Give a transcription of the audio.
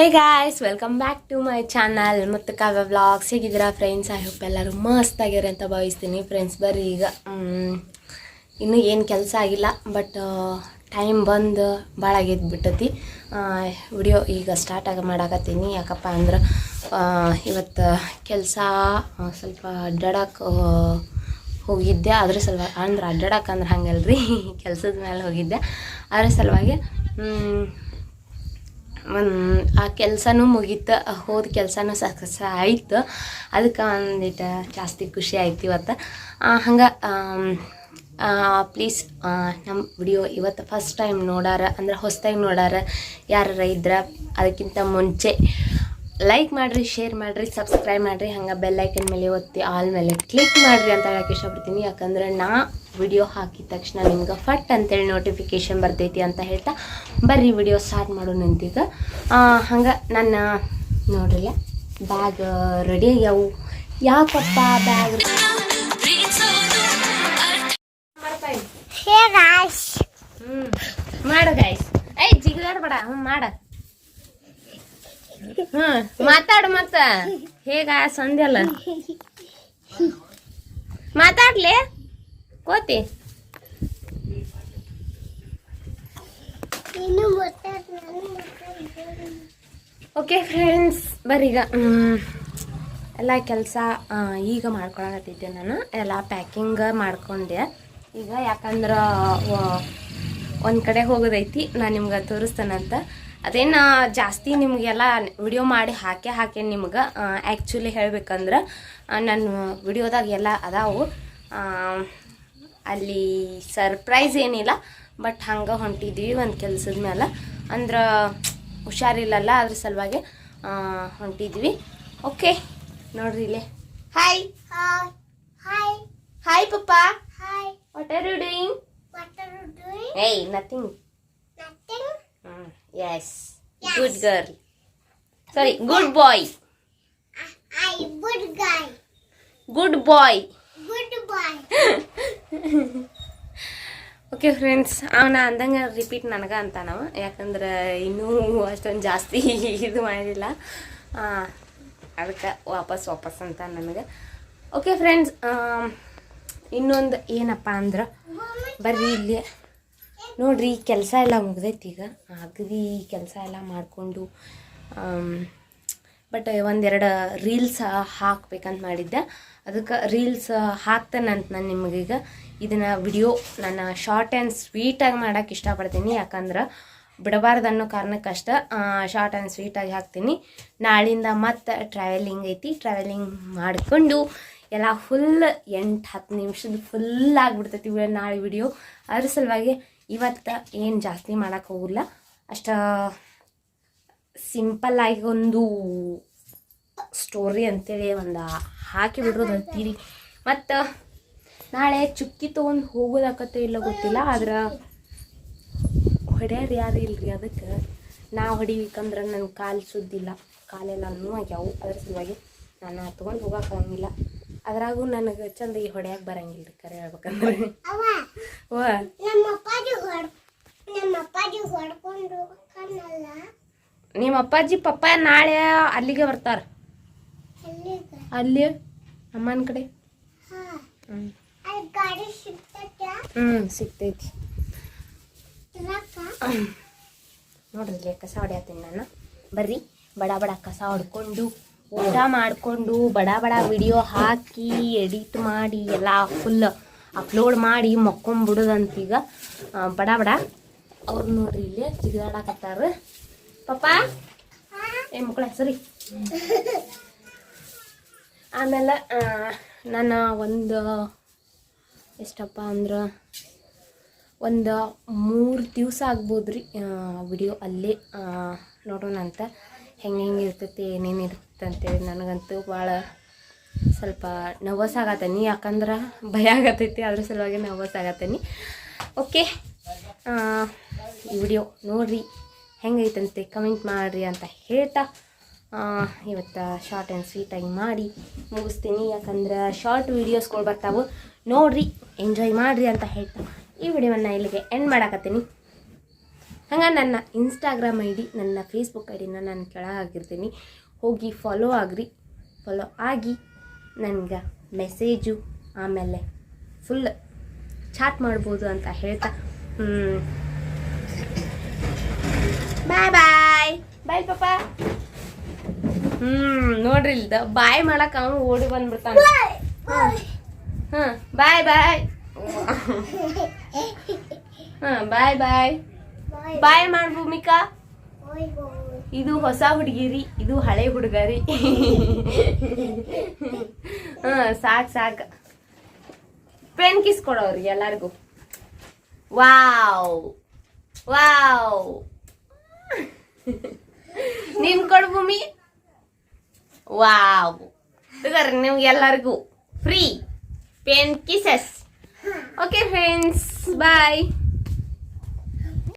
Hey guys, welcome back to my channel ಮತ್ತು Kavya vlogs. ಹೇಗಿದ್ದೀರಾ friends? I hope ಎಲ್ಲರೂ ಮಸ್ತಾಗಿದ್ದಾರೆ ಅಂತ ಭಾವಿಸ್ತೀನಿ. ಫ್ರೆಂಡ್ಸ್ ಬರ್ರಿ, ಈಗ ಇನ್ನೂ ಏನು ಕೆಲಸ ಆಗಿಲ್ಲ, ಬಟ್ ಟೈಮ್ ಬಂದು ಭಾಳ ಆಗಿದ್ಬಿಟ್ಟತಿ. ವಿಡಿಯೋ ಈಗ ಸ್ಟಾರ್ಟ್ ಮಾಡಾಕತ್ತೀನಿ. ಯಾಕಪ್ಪ ಅಂದ್ರೆ ಇವತ್ತು ಕೆಲಸ ಸ್ವಲ್ಪ ಅಡ್ಡಾಡಕ್ಕೆ ಹೋಗಿದ್ದೆ. ಅದ್ರ ಸಲುವಾಗಿ ಅಂದ್ರೆ ಅಡ್ಡಾಡಕ್ಕೆ ಹಂಗಲ್ರಿ, ಕೆಲಸದ ಮೇಲೆ ಹೋಗಿದ್ದೆ. ಅದ್ರ ಸಲುವಾಗಿ ಆ ಕೆಲಸನೂ ಮುಗೀತು, ಹೋದ ಕೆಲಸನೂ ಸಕ್ಸಸ್ ಆಯಿತು. ಅದಕ್ಕೆ ಒಂದಿಟ್ಟು ಜಾಸ್ತಿ ಖುಷಿ ಆಯ್ತು ಇವತ್ತು. ಹಂಗೆ ಪ್ಲೀಸ್ ನಮ್ಮ ವಿಡಿಯೋ ಇವತ್ತು ಫಸ್ಟ್ ಟೈಮ್ ನೋಡಾರ ಅಂದ್ರೆ ಹೊಸದಾಗಿ ನೋಡಾರ ಯಾರು ಇದ್ರೆ ಅದಕ್ಕಿಂತ ಮುಂಚೆ ಲೈಕ್ ಮಾಡಿರಿ, ಶೇರ್ ಮಾಡಿರಿ, ಸಬ್ಸ್ಕ್ರೈಬ್ ಮಾಡಿರಿ. ಹಂಗೆ ಬೆಲ್ಲೈಕನ್ ಮೇಲೆ ಒತ್ತಿ ಆಲ್ ಮೇಲೆ ಕ್ಲಿಕ್ ಮಾಡಿರಿ ಅಂತ ಹೇಳಕ್ಕೆ ಇಷ್ಟಪಡ್ತೀನಿ. ಯಾಕಂದ್ರೆ ನಾ ವಿಡಿಯೋ ಹಾಕಿದ ತಕ್ಷಣ ನಿಮ್ಗೆ ಫಟ್ ಅಂತೇಳಿ ನೋಟಿಫಿಕೇಷನ್ ಬರ್ತೈತಿ ಅಂತ ಹೇಳ್ತಾ ಬರ್ರಿ ವಿಡಿಯೋ ಸ್ಟಾರ್ಟ್ ಮಾಡೋಣ ಅಂತೀಗ. ಹಂಗೆ ನನ್ನ ನೋಡ್ರಿ ಬ್ಯಾಗ್ ರೆಡಿ ಆಗ್ಯಾವು. ಯಾಕಪ್ಪ ಬ್ಯಾಗ್ ಮಾಡು ಗಾಯ್ಸ್. ಜಿಗಿದಾಡ್ಬೇಡ, ಮಾಡ ಮಾತಾಡು. ಮತ್ತ ಹೇಗ ಸಂಧ್ಯಲ್ಲ ಮಾತಾಡ್ಲಿ ಕೋತಿ. ಓಕೆ ಫ್ರೆಂಡ್ಸ್, ಬರೀಗ ಎಲ್ಲ ಕೆಲಸ ಈಗ ಮಾಡ್ಕೊಳಕತ್ತಿದ್ದೆ. ನಾನು ಎಲ್ಲ ಪ್ಯಾಕಿಂಗ್ ಮಾಡ್ಕೊಂಡೆ ಈಗ. ಯಾಕಂದ್ರೆ ಒಂದು ಕಡೆ ಹೋಗೋದೈತಿ, ನಾನು ನಿಮ್ಗೆ ತೋರಿಸ್ತೇನಂತ. ಅದೇನು ಜಾಸ್ತಿ ನಿಮಗೆಲ್ಲ ವಿಡಿಯೋ ಮಾಡಿ ಹಾಕೇನಿ ನಿಮ್ಗೆ. ಆ್ಯಕ್ಚುಲಿ ಹೇಳ್ಬೇಕಂದ್ರೆ ನನ್ನ ವಿಡಿಯೋದಾಗ ಎಲ್ಲ ಅದಾವು. ಅಲ್ಲಿ ಸರ್ಪ್ರೈಸ್ ಏನಿಲ್ಲ, ಬಟ್ ಹಂಗೆ ಹೊಂಟಿದ್ವಿ ಒಂದು ಕೆಲಸದ ಮೇಲೆ. ಅಂದ್ರೆ ಹುಷಾರಿಲ್ಲಲ್ಲ, ಅದ್ರ ಸಲುವಾಗಿ ಹೊಂಟಿದ್ವಿ. ಓಕೆ ನೋಡ್ರಿ ಇಲ್ಲೇ. ಹಾಯ್ ಹಾಯ್ ಹಾಯ್ ಪಪ್ಪ. What are you doing? ಏಯ್ nothing. Yes. Good girl. Sorry, good boy. Good guy. Good boy. Good boy. Okay friends, ಅವನ ಅಂದಂಗೆ ರಿಪೀಟ್ ನನಗೆ ಅಂತ ನಾವು. ಯಾಕಂದ್ರೆ ಇನ್ನೂ ಅಷ್ಟೊಂದು ಜಾಸ್ತಿ ಇದು ಮಾಡಿಲ್ಲ, ಅದಕ್ಕೆ ವಾಪಸ್ ಅಂತ ನನಗೆ. ಓಕೆ ಫ್ರೆಂಡ್ಸ್, ಇನ್ನೊಂದು ಏನಪ್ಪ ಅಂದ್ರೆ ಬರ್ರಿ ಇಲ್ಲಿ ನೋಡ್ರಿ, ಕೆಲಸ ಎಲ್ಲ ಮುಗ್ದೈತಿ ಈಗ. ಅಗದಿ ಕೆಲಸ ಎಲ್ಲ ಮಾಡಿಕೊಂಡು ಬಟ್ ಒಂದೆರಡು ರೀಲ್ಸ್ ಹಾಕ್ಬೇಕಂತ ಮಾಡಿದ್ದೆ. ಅದಕ್ಕೆ ರೀಲ್ಸ್ ಹಾಕ್ತೇನಂತ ನಾನು ನಿಮಗೀಗ. ಇದನ್ನು ವಿಡಿಯೋ ನಾನು ಶಾರ್ಟ್ ಆ್ಯಂಡ್ ಸ್ವೀಟಾಗಿ ಮಾಡೋಕ್ಕೆ ಇಷ್ಟಪಡ್ತೀನಿ. ಯಾಕಂದ್ರೆ ಬಿಡಬಾರ್ದು ಅನ್ನೋ ಕಾರಣಕ್ಕಷ್ಟೇ ಶಾರ್ಟ್ ಆ್ಯಂಡ್ ಸ್ವೀಟಾಗಿ ಹಾಕ್ತೀನಿ. ನಾಳಿಂದ ಮತ್ತೆ ಟ್ರಾವೆಲಿಂಗ್ ಐತಿ. ಟ್ರಾವೆಲಿಂಗ್ ಮಾಡಿಕೊಂಡು ಎಲ್ಲ ಫುಲ್ 8-10 ನಿಮಿಷದ ಫುಲ್ ಆಗಿಬಿಡ್ತೈತಿ ನಾಳೆ ವಿಡಿಯೋ. ಅದ್ರ ಸಲುವಾಗಿ ಇವತ್ತು ಏನು ಜಾಸ್ತಿ ಮಾಡೋಕ್ಕೆ ಹೋಗಿಲ್ಲ. ಅಷ್ಟು ಸಿಂಪಲ್ಲಾಗಿ ಒಂದು ಸ್ಟೋರಿ ಅಂತೇಳಿ ಒಂದು ಹಾಕಿಬಿಡ್ರೋದು ಅಂತೀರಿ. ಮತ್ತು ನಾಳೆ ಚುಕ್ಕಿ ತೊಗೊಂಡು ಹೋಗೋದಾಕತ್ತೋ ಇಲ್ಲ ಗೊತ್ತಿಲ್ಲ. ಆದ್ರೆ ಹೊಡ್ಯಾರು ಯಾರು ಇಲ್ಲರಿ, ಅದಕ್ಕೆ ನಾವು ಹೊಡಿಬೇಕಂದ್ರೆ ನನ್ನ ಕಾಲು ಸುದ್ದಿಲ್ಲ, ಕಾಲೆಲ್ಲ ನೋವಾಗ್ಯಾವು. ಅದ್ರ ಸಲುವಾಗಿ ನಾನು ತೊಗೊಂಡು ಹೋಗೋಕ್ಕಾಗಂಗಿಲ್ಲ. ಅದ್ರಾಗೂ ನನಗೆ ಚಂದಾಗಿ ಹೊಡ್ಯಾಕೆ ಬರಂಗಿಲ್ಲ ರೀ, ಕರೆ ಹೇಳ್ಬೇಕಂದ್ರೆ. ನಿಮ್ಮ ಅಪ್ಪಾಜಿ ಪಪ್ಪ ನಾಳೆ ಅಲ್ಲಿಗೆ ಬರ್ತಾರ. ಅಲ್ಲಿ ಅಮ್ಮನ ಕಡೆ ಸಿಗ್ತೈತಿ. ನೋಡ್ರಿ ಕಸ ಹೊಡ್ಯಾತೀನಿ ನಾನು. ಬರ್ರಿ ಬಡ ಬಡ ಕಸ ಹೊಡ್ಕೊಂಡು ಊಟ ಮಾಡಿಕೊಂಡು ಬಡ ಬಡ ವಿಡಿಯೋ ಹಾಕಿ ಎಡಿಟ್ ಮಾಡಿ ಎಲ್ಲ ಫುಲ್ ಅಪ್ಲೋಡ್ ಮಾಡಿ ಮಕ್ಕೊಂಬಿಡೋದಂತೀಗ ಬಡ ಬಡ. ಅವ್ರು ನೋಡ್ರಿ ಇಲ್ಲಿ ಜಿಗಿದಾಡಕತ್ತಾರ. ಪಪ್ಪ ಮಕ್ಕಳ ಸರಿ. ಆಮೇಲೆ ನಾನು ಒಂದು ಎಷ್ಟಪ್ಪ ಅಂದ್ರೆ ಒಂದು 3 ದಿವಸ ಆಗ್ಬೋದು ರೀ ವಿಡಿಯೋ ಅಲ್ಲೇ ನೋಡೋಣ ಅಂತ. ಹೆಂಗೆ ಇರ್ತೈತಿ, ಏನೇನು ಇರ್ತೈತೆ ಅಂತೇಳಿ. ನನಗಂತೂ ಭಾಳ ಸ್ವಲ್ಪ ನರ್ವಸ್ ಆಗತ್ತೀನಿ, ಯಾಕಂದ್ರೆ ಭಯ ಆಗತ್ತೈತಿ. ಅದ್ರ ಸಲುವಾಗಿ ನರ್ವಸ್ ಆಗತ್ತೀನಿ. ಓಕೆ, ಈ ವಿಡಿಯೋ ನೋಡಿರಿ, ಹೆಂಗೈತಂತೆ ಕಮೆಂಟ್ ಮಾಡಿರಿ ಅಂತ ಹೇಳ್ತಾ ಇವತ್ತು ಶಾರ್ಟ್ ಆ್ಯಂಡ್ ಸ್ವೀಟಾಗಿ ಮಾಡಿ ಮುಗಿಸ್ತೀನಿ. ಯಾಕಂದ್ರೆ ಶಾರ್ಟ್ ವೀಡಿಯೋಸ್ಗಳು ಬರ್ತಾವೆ, ನೋಡಿರಿ, ಎಂಜಾಯ್ ಮಾಡಿರಿ ಅಂತ ಹೇಳ್ತಾ ಈ ವಿಡಿಯೋವನ್ನು ಇಲ್ಲಿಗೆ ಎಂಡ್ ಮಾಡಾಕತ್ತೀನಿ. ಹಂಗೆ ನನ್ನ ಇನ್ಸ್ಟಾಗ್ರಾಮ್ ಐ ಡಿ ನನ್ನ ಫೇಸ್ಬುಕ್ ಐ ಡಿನ ನಾನು ಕೆಳಗೆ ಹಾಕಿರ್ತೀನಿ, ಹೋಗಿ ಫಾಲೋ ಆಗಿ ನನಗೆ ಮೆಸೇಜು ಆಮೇಲೆ ಫುಲ್ ಚಾಟ್ ಮಾಡ್ಬೋದು ಅಂತ ಹೇಳ್ತಾ ಬಾಯ್ ಬಾಯ್ ಬಾಯ್ ಪಾಪ. ನೋಡ್ರಿ ಇಲ್ದ ಬಾಯ್ ಮಾಡಕ್ಕೆ ಅವನು ಓಡಿ ಬಂದ್ಬಿಡ್ತಾನೆ. ಹಾಂ ಬಾಯ್ ಬಾಯ್. ಹಾಂ ಬಾಯ್ ಬಾಯ್ ಬಾಯ್ ಮಾಡು ಭೂಮಿಕಾ. ಇದು ಹೊಸ ಹುಡುಗಿರಿ, ಇದು ಹಳೆ ಹುಡುಗರಿ. ಸಾಕು ಪೆನ್ ಕಿಸ್ ಕೊಡೋರಿ ಎಲ್ಲರಿಗೂ. ವಾವ್ ವಾವ್ ನೀನ್ ಕೊಡು ಭೂಮಿ. ವಾವ್ ತಗೋರಿ ನಿಮ್ಗೆ ಎಲ್ಲರಿಗೂ free pen kisses. Okay friends ಬಾಯ್.